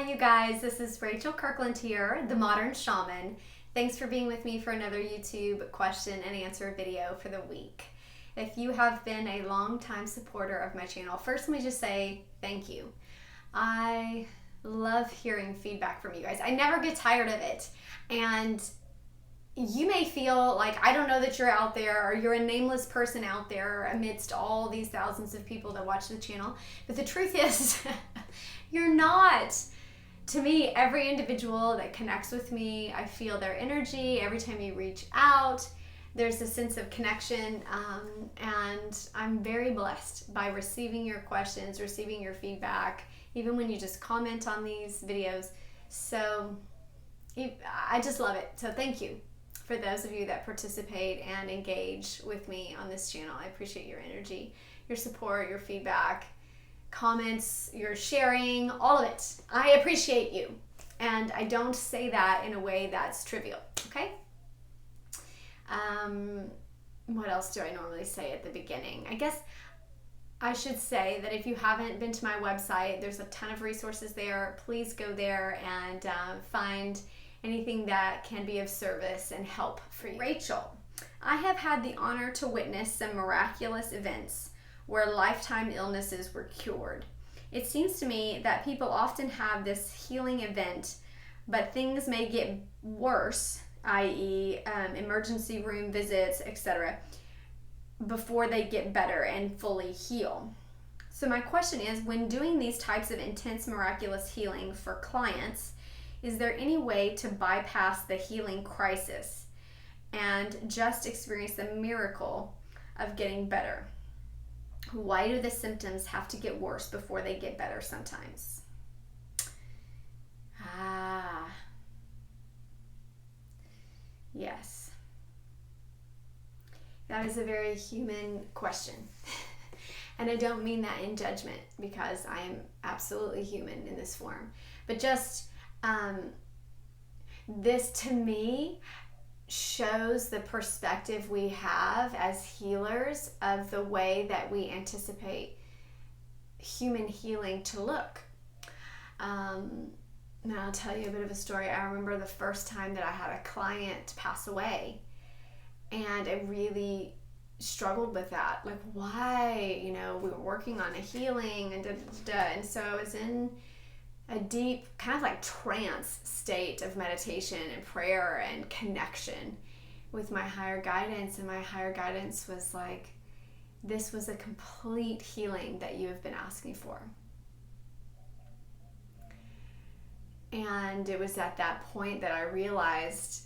Hi you guys, this is Rachel Kirkland here, the Modern Shaman. Thanks for being with me for another YouTube question and answer video for the week. If you have been a long-time supporter of my channel, first let me just say thank you. I love hearing feedback from you guys. I never get tired of it. And you may feel like I don't know that you're out there, or you're a nameless person out there amidst all these thousands of people that watch the channel. But the truth is, you're not. To me, every individual that connects with me, I feel their energy. Every time you reach out, there's a sense of connection. And I'm very blessed by receiving your questions, receiving your feedback, even when you just comment on these videos. So I just love it. So thank you for those of you that participate and engage with me on this channel. I appreciate your energy, your support, your feedback, comments, your sharing, all of it. I appreciate you. And I don't say that in a way that's trivial, okay? What else do I normally say at the beginning? I guess I should say that if you haven't been to my website, there's a ton of resources there. Please go there and find anything that can be of service and help for you. Rachel, I have had the honor to witness some miraculous events where lifetime illnesses were cured. It seems to me that people often have this healing event, but things may get worse, i.e. Emergency room visits, etc., before they get better and fully heal. So my question is, when doing these types of intense miraculous healing for clients, is there any way to bypass the healing crisis and just experience the miracle of getting better? Why do the symptoms have to get worse before they get better sometimes? Yes. That is a very human question. And I don't mean that in judgment, because I am absolutely human in this form. But just this to me shows the perspective we have as healers of the way that we anticipate human healing to look. Now I'll tell you a bit of a story. I remember the first time that I had a client pass away, and I really struggled with that. Like, why? We were working on a healing and and so I was in a deep kind of like trance state of meditation and prayer and connection with my higher guidance. And my higher guidance was like, this was a complete healing that you have been asking for. And it was at that point that I realized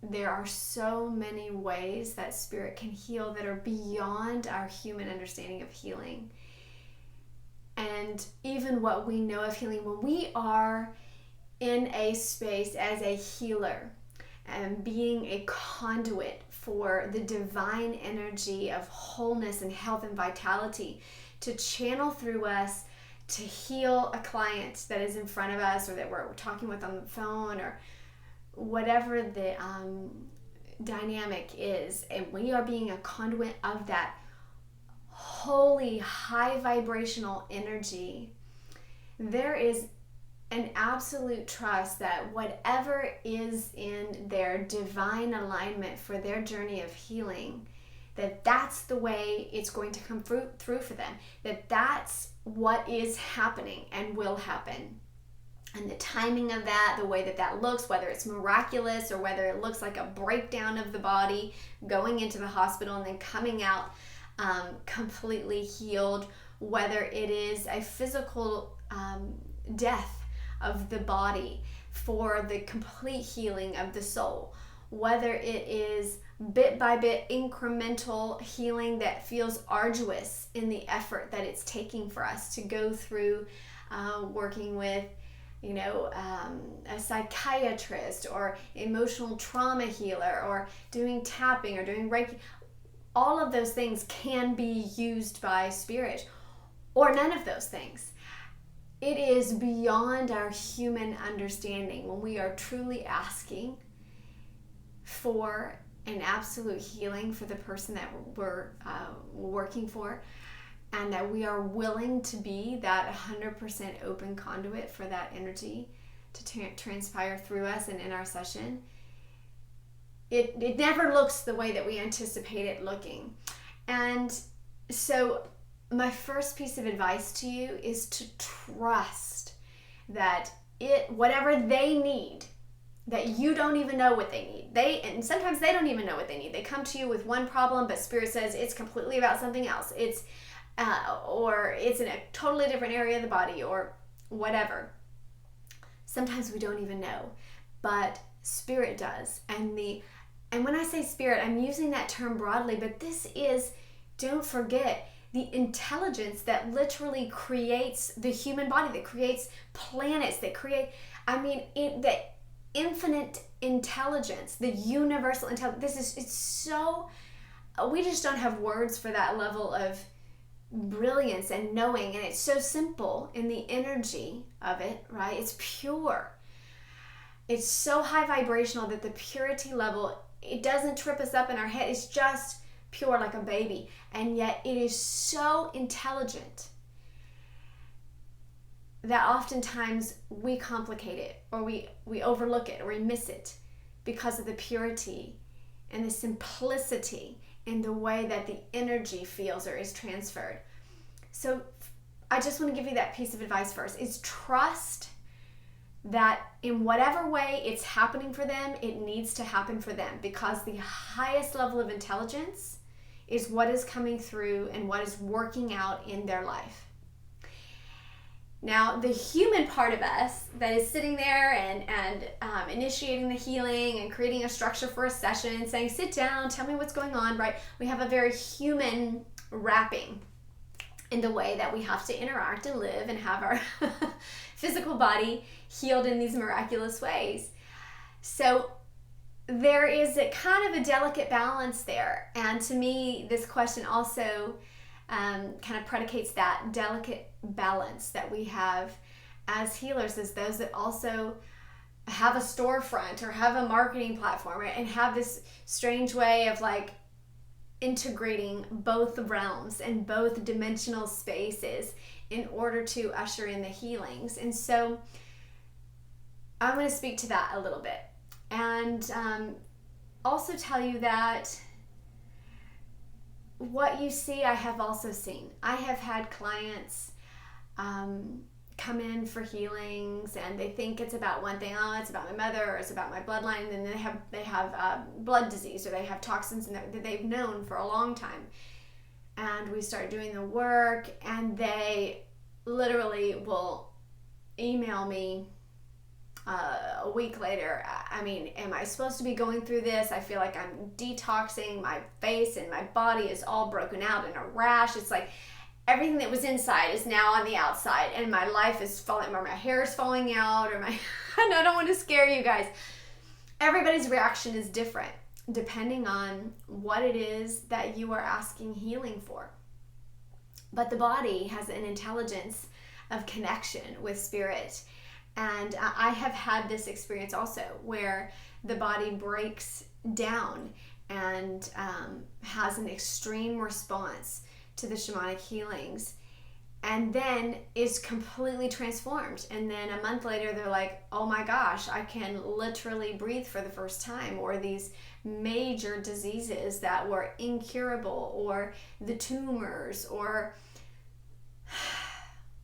there are so many ways that spirit can heal that are beyond our human understanding of healing. And even what we know of healing, when we are in a space as a healer and being a conduit for the divine energy of wholeness and health and vitality to channel through us to heal a client that is in front of us, or that we're talking with on the phone, or whatever the dynamic is, and we are being a conduit of that holy, high vibrational energy, there is an absolute trust that whatever is in their divine alignment for their journey of healing, that's the way it's going to come through for them, that's what is happening and will happen. And the timing of that, the way that looks, whether it's miraculous or whether it looks like a breakdown of the body, going into the hospital and then coming out completely healed, whether it is a physical death of the body for the complete healing of the soul, whether it is bit by bit incremental healing that feels arduous in the effort that it's taking for us to go through working with a psychiatrist or emotional trauma healer, or doing tapping or doing Reiki. All of those things can be used by spirit, or none of those things. It is beyond our human understanding when we are truly asking for an absolute healing for the person that we're working for. and that we are willing to be that 100% open conduit for that energy to transpire through us and in our session, it never looks the way that we anticipate it looking. And so my first piece of advice to you is to trust that whatever they need, that you don't even know what they need. And sometimes they don't even know what they need. They come to you with one problem, but Spirit says it's completely about something else. Or it's in a totally different area of the body, or whatever. Sometimes we don't even know, but Spirit does. And when I say Spirit, I'm using that term broadly, but this is, don't forget, the intelligence that literally creates the human body, that creates planets, that create, the infinite intelligence, the universal intelligence. It's so, we just don't have words for that level of brilliance and knowing, and it's so simple in the energy of it, right? It's pure. It's so high vibrational that the purity level, it doesn't trip us up in our head. It's just pure like a baby, and yet it is so intelligent that oftentimes we complicate it, or we overlook it, or we miss it because of the purity and the simplicity in the way that the energy feels or is transferred. So I just want to give you that piece of advice first, is trust that in whatever way it's happening for them, it needs to happen for them, because the highest level of intelligence is what is coming through and what is working out in their life. Now, the human part of us that is sitting there and initiating the healing and creating a structure for a session, saying, sit down, tell me what's going on, right? We have a very human wrapping in the way that we have to interact and live and have our physical body healed in these miraculous ways. So there is a kind of a delicate balance there. And to me, this question also kind of predicates that delicate balance that we have as healers, as those that also have a storefront or have a marketing platform, right? And have this strange way of like integrating both realms and both dimensional spaces in order to usher in the healings. And so I'm going to speak to that a little bit, and also tell you that what you see, I have also seen. I have had clients come in for healings, and they think it's about one thing. Oh, it's about my mother, or it's about my bloodline, and then they have blood disease, or they have toxins in that they've known for a long time. And we start doing the work, and they literally will email me a week later. Am I supposed to be going through this? I feel like I'm detoxing. My face and my body is all broken out in a rash. It's like everything that was inside is now on the outside, and my life is falling, or my hair is falling out, or I don't want to scare you guys. Everybody's reaction is different depending on what it is that you are asking healing for. But the body has an intelligence of connection with Spirit. And I have had this experience also, where the body breaks down and has an extreme response to the shamanic healings, and then is completely transformed. And then a month later, they're like, oh my gosh, I can literally breathe for the first time, or these major diseases that were incurable, or the tumors, or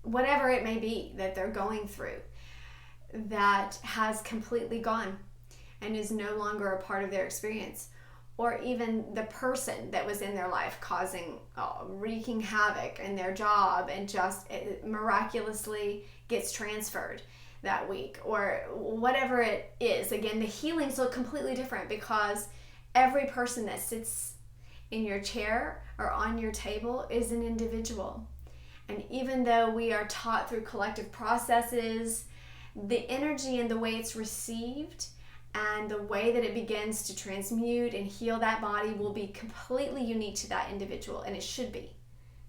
whatever it may be that they're going through, that has completely gone and is no longer a part of their experience. Or even the person that was in their life causing, wreaking havoc in their job, and just miraculously gets transferred that week, or whatever it is. Again, the healings look completely different, because every person that sits in your chair or on your table is an individual. And even though we are taught through collective processes, the energy and the way it's received and the way that it begins to transmute and heal that body will be completely unique to that individual, and it should be,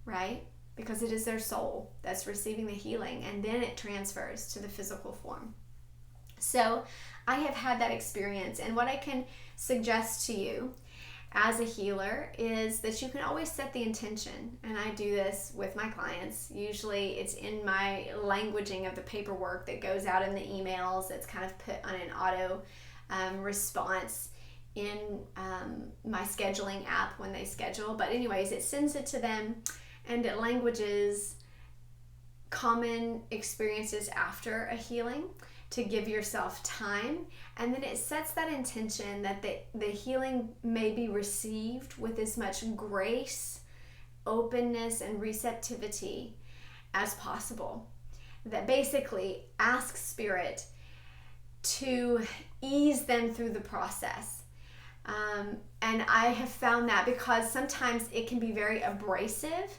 right? Because it is their soul that's receiving the healing, and then it transfers to the physical form. So I have had that experience, and what I can suggest to you as a healer is that you can always set the intention. And I do this with my clients. Usually it's in my languaging of the paperwork that goes out in the emails. It's kind of put on an auto response in my scheduling app when they schedule. But anyways, it sends it to them, and it languages common experiences after a healing to give yourself time. And then it sets that intention that the healing may be received with as much grace, openness, and receptivity as possible. That basically asks Spirit to ease them through the process. And I have found that because sometimes it can be very abrasive.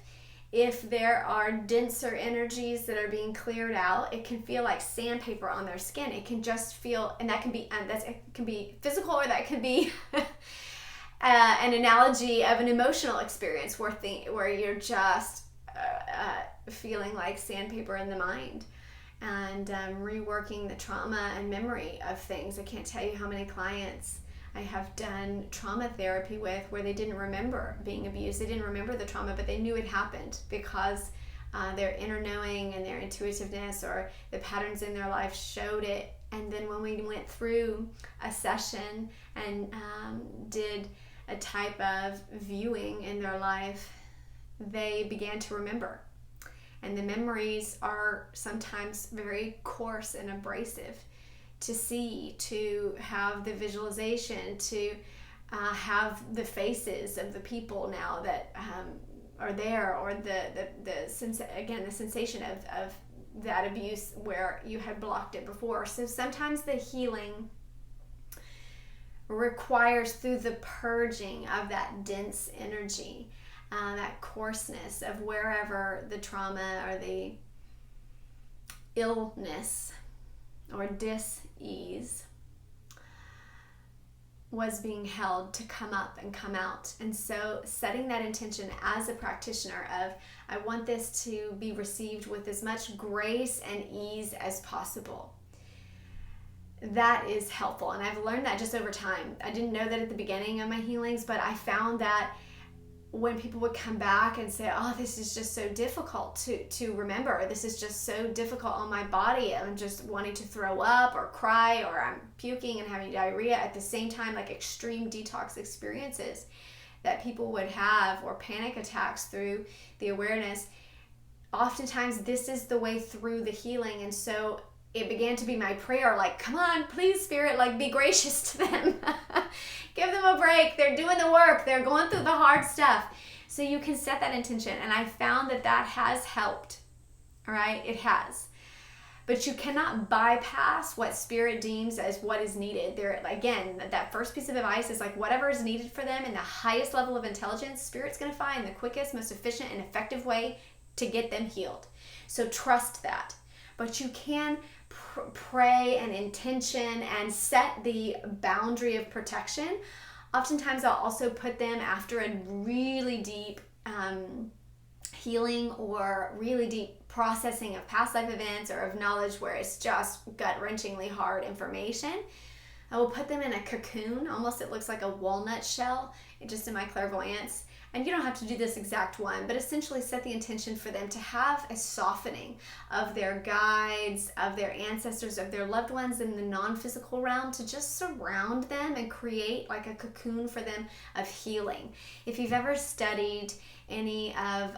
If there are denser energies that are being cleared out, it can feel like sandpaper on their skin. It can just feel, and that can be, it can be physical, or that can be an analogy of an emotional experience where you're just feeling like sandpaper in the mind, and reworking the trauma and memory of things. I can't tell you how many clients I have done trauma therapy with where they didn't remember being abused. They didn't remember the trauma, but they knew it happened because their inner knowing and their intuitiveness or the patterns in their life showed it. And then when we went through a session and did a type of viewing in their life, they began to remember. And the memories are sometimes very coarse and abrasive to see, to have the visualization, to have the faces of the people now that are there, or the sensation of that abuse where you had blocked it before. So sometimes the healing requires, through the purging of that dense energy, that coarseness of wherever the trauma or the illness or dis-ease was being held, to come up and come out. And so setting that intention as a practitioner of, I want this to be received with as much grace and ease as possible, that is helpful. And I've learned that just over time. I didn't know that at the beginning of my healings, but I found that when people would come back and say, oh, this is just so difficult to remember, this is just so difficult on my body, I'm just wanting to throw up or cry, or I'm puking and having diarrhea at the same time, like extreme detox experiences that people would have, or panic attacks through the awareness. Oftentimes this is the way through the healing. And so it began to be my prayer, like, come on, please, Spirit, like, be gracious to them. Give them a break. They're doing the work. They're going through the hard stuff. So you can set that intention. And I found that has helped. All right? It has. But you cannot bypass what Spirit deems as what is needed. There, again, that first piece of advice is like, whatever is needed for them in the highest level of intelligence, Spirit's going to find the quickest, most efficient, and effective way to get them healed. So trust that. But you can pray and intention and set the boundary of protection. Oftentimes I'll also put them after a really deep healing or really deep processing of past life events or of knowledge where it's just gut-wrenchingly hard information. I will put them in a cocoon. Almost it looks like a walnut shell, just in my clairvoyance. And you don't have to do this exact one, but essentially set the intention for them to have a softening of their guides, of their ancestors, of their loved ones in the non-physical realm, to just surround them and create like a cocoon for them of healing. If you've ever studied any of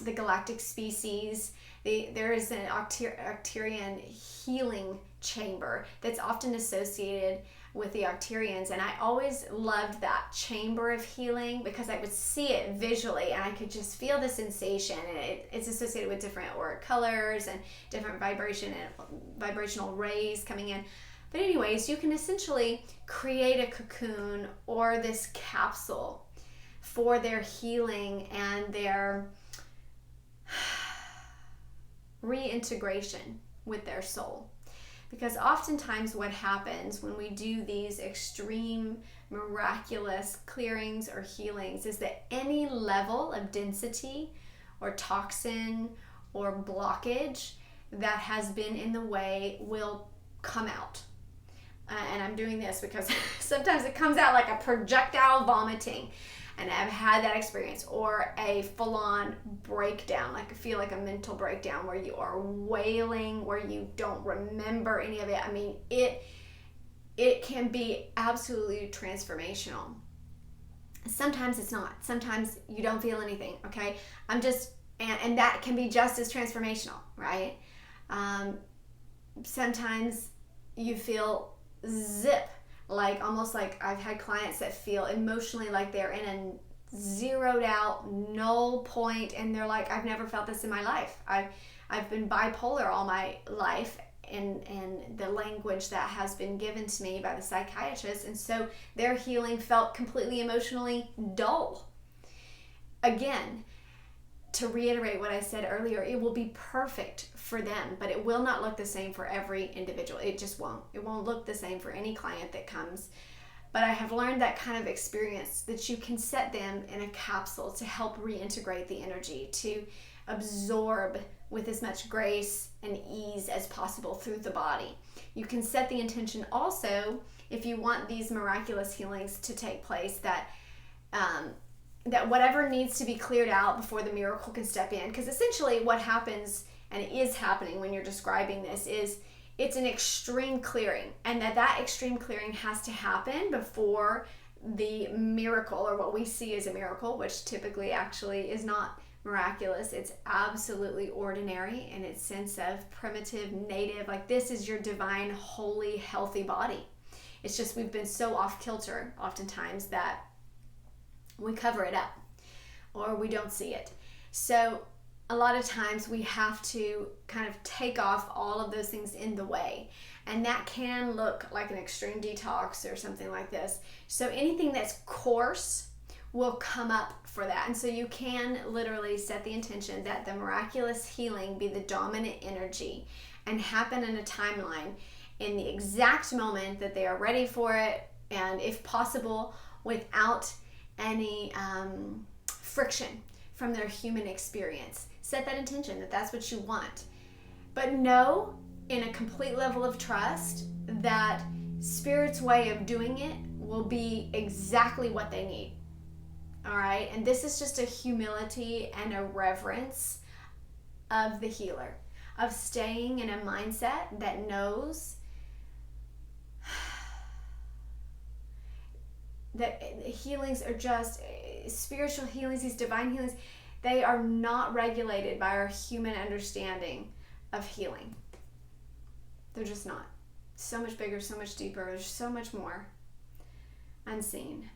the galactic species, there is an Arcturian healing chamber that's often associated with the Arcturians, and I always loved that chamber of healing because I would see it visually and I could just feel the sensation. And it's associated with different auric colors and different vibration and vibrational rays coming in. But anyways, you can essentially create a cocoon or this capsule for their healing and their reintegration with their soul. Because oftentimes what happens when we do these extreme, miraculous clearings or healings is that any level of density or toxin or blockage that has been in the way will come out. and I'm doing this because sometimes it comes out like a projectile vomiting, and I've had that experience, or a full-on breakdown, like I feel like a mental breakdown where you are wailing, where you don't remember any of it. I mean, it can be absolutely transformational. Sometimes it's not. Sometimes you don't feel anything, okay? And that can be just as transformational, right? Sometimes you feel zip, like almost like I've had clients that feel emotionally like they're in a zeroed out null point, and they're like, I've never felt this in my life. I've been bipolar all my life, and the language that has been given to me by the psychiatrist, and so their healing felt completely emotionally dull. Again, to reiterate what I said earlier, it will be perfect for them, but it will not look the same for every individual. It just won't. It won't look the same for any client that comes. But I have learned that kind of experience, that you can set them in a capsule to help reintegrate the energy, to absorb with as much grace and ease as possible through the body. You can set the intention also, if you want these miraculous healings to take place, that whatever needs to be cleared out before the miracle can step in. Because essentially what happens, and it is happening when you're describing this, is it's an extreme clearing, and that extreme clearing has to happen before the miracle, or what we see as a miracle, which typically actually is not miraculous. It's absolutely ordinary in its sense of primitive, native, like this is your divine, holy, healthy body. It's just we've been so off kilter oftentimes that we cover it up or we don't see it. So a lot of times we have to kind of take off all of those things in the way, and that can look like an extreme detox or something like this. So anything that's coarse will come up for that. And so you can literally set the intention that the miraculous healing be the dominant energy and happen in a timeline in the exact moment that they are ready for it, and if possible without any friction from their human experience. Set that intention that that's what you want, but know in a complete level of trust that Spirit's way of doing it will be exactly what they need. All right, and this is just a humility and a reverence of the healer, of staying in a mindset that knows that healings are just spiritual healings, these divine healings, they are not regulated by our human understanding of healing. They're just not. So much bigger, so much deeper, there's so much more unseen.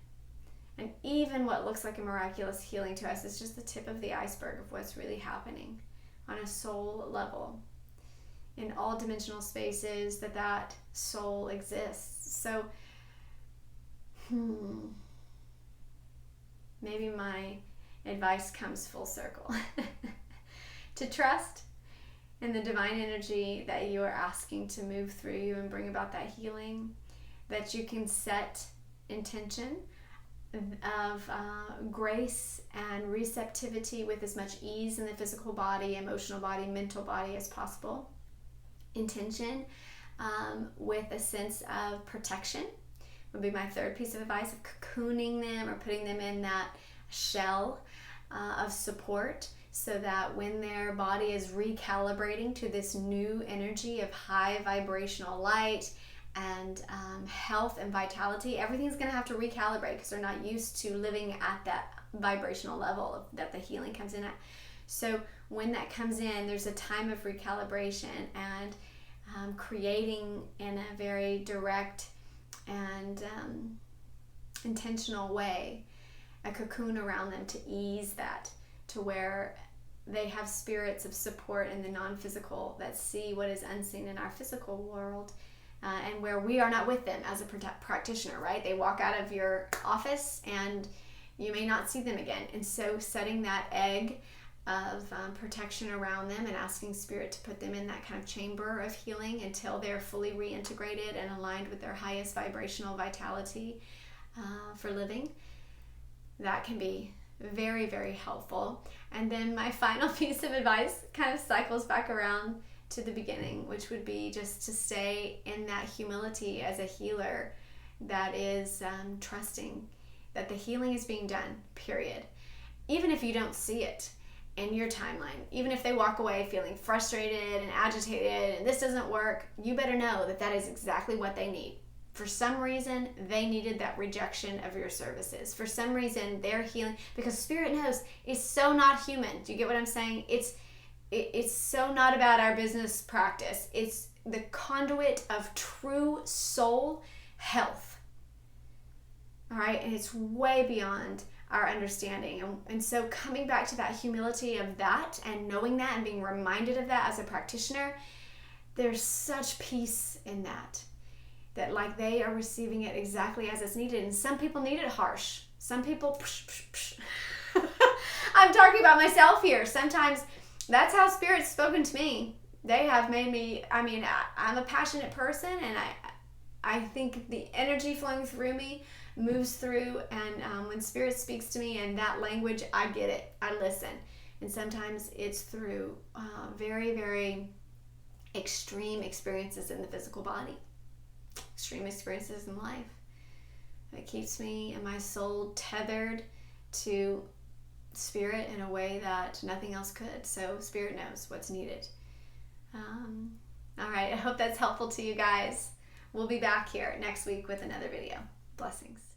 And even what looks like a miraculous healing to us is just the tip of the iceberg of what's really happening on a soul level in all dimensional spaces that soul exists. So maybe my advice comes full circle. To trust in the divine energy that you are asking to move through you and bring about that healing, that you can set intention of grace and receptivity with as much ease in the physical body, emotional body, mental body as possible. Intention with a sense of protection would be my third piece of advice, of cocooning them or putting them in that shell of support, so that when their body is recalibrating to this new energy of high vibrational light and health and vitality, everything's going to have to recalibrate because they're not used to living at that vibrational level that the healing comes in at. So when that comes in, there's a time of recalibration and creating in a very direct and intentional way a cocoon around them to ease that, to where they have spirits of support in the non-physical that see what is unseen in our physical world, and where we are not with them as a practitioner, right? They walk out of your office and you may not see them again. And so setting that egg of protection around them and asking Spirit to put them in that kind of chamber of healing until they're fully reintegrated and aligned with their highest vibrational vitality for living, that can be very, very helpful. And then my final piece of advice kind of cycles back around to the beginning, which would be just to stay in that humility as a healer that is trusting that the healing is being done, period. Even if you don't see it in your timeline, even if they walk away feeling frustrated and agitated and this doesn't work, you better know that that is exactly what they need. For some reason, they needed that rejection of your services. For some reason, they're healing, because Spirit knows it's so not human. Do you get what I'm saying? It's so not about our business practice. It's the conduit of true soul health. All right? And it's way beyond our understanding. And so coming back to that humility of that and knowing that and being reminded of that as a practitioner, there's such peace in that. That like they are receiving it exactly as it's needed. And some people need it harsh. Some people, I'm talking about myself here. Sometimes that's how Spirit's spoken to me. They have made me, I'm a passionate person, and I think the energy flowing through me moves through, and when Spirit speaks to me in that language, I get it. I listen. And sometimes it's through very, very extreme experiences in the physical body. Extreme experiences in life. It keeps me and my soul tethered to Spirit in a way that nothing else could. So Spirit knows what's needed. All right, I hope that's helpful to you guys. We'll be back here next week with another video. Blessings.